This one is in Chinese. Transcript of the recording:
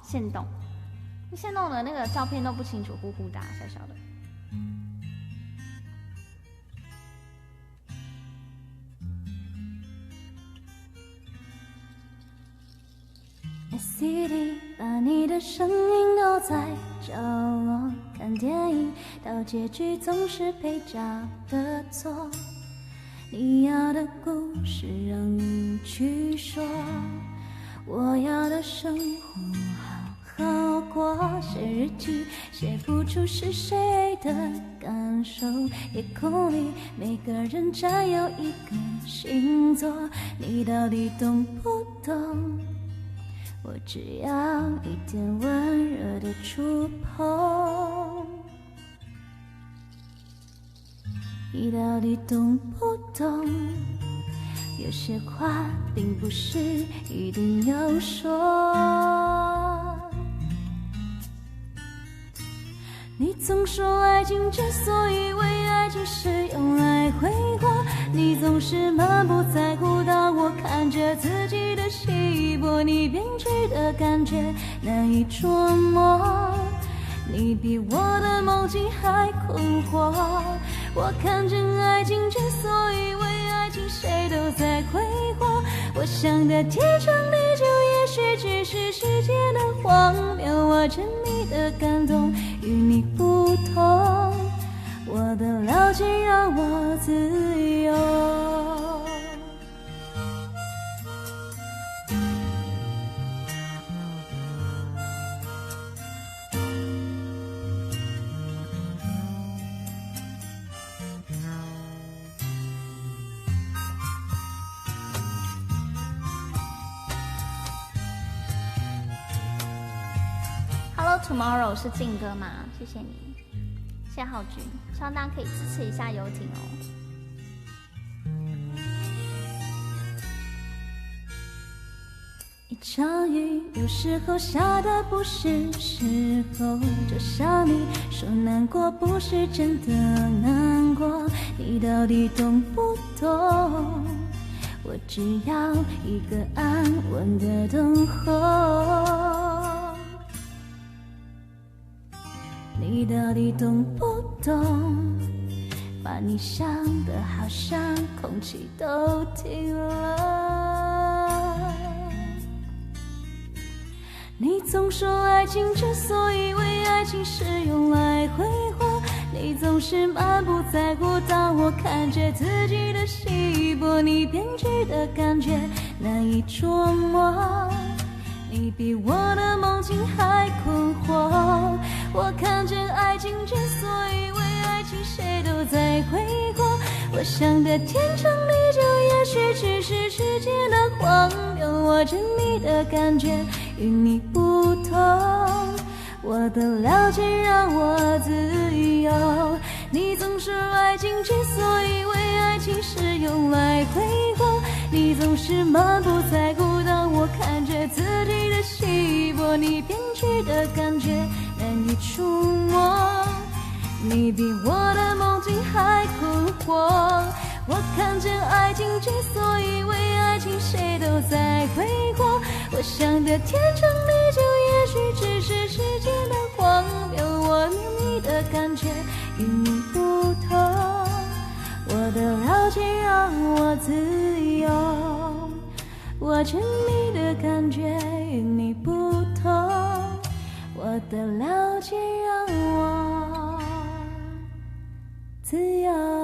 限动，限动的那个照片都不清楚，糊糊的、小小的。CD 把你的声音都在角落，看电影到结局总是配角的错。你要的故事让你去说，我要的生活好好过。写日记写不出是谁的感受，夜空里每个人占有一个星座，你到底懂不懂？我只要一点温热的触碰，你到底懂不懂？有些话并不是一定要说。你总说爱情之所以为爱情是用来挥霍，你总是满不在乎，当我看着自己的稀薄，你编织的感觉难以捉摸，你比我的梦境还困惑。我看见爱情之所以为爱情谁都在挥霍，我想的天长地久也许只是世界的荒谬，我沉迷的感动与你不同，我的了解让我自由。Hello Tomorrow 是静哥吗？谢谢你，谢谢浩君，希望大家可以支持一下游艇哦。一场雨有时候下的不是时候，就像你说难过不是真的难过，你到底懂不懂？我只要一个安稳的等候，你到底懂不懂？把你想的好像空气都停了。你总说爱情之所以为爱情是用来挥霍，你总是满不在乎，当我看着自己的稀薄，你编织的感觉难以捉摸，你比我的梦境还困惑。我看见爱情之所以为爱情谁都在挥霍，我想的天长地久也许只是世界的荒谬，我沉迷的感觉与你不同，我的了解让我自由。你总说爱情之所以为爱情是用来挥霍，你总是满不在乎，当我看着自己的稀薄，你编织的感觉难以触摸，你比我的梦境还困惑。我看见爱情之所以为爱情谁都在挥霍，我想的天长地久也许只是世界的荒谬，我黏你的感觉与你不同，我的了解让我自由，我沉迷的感觉与你不同，我的了解让我自由。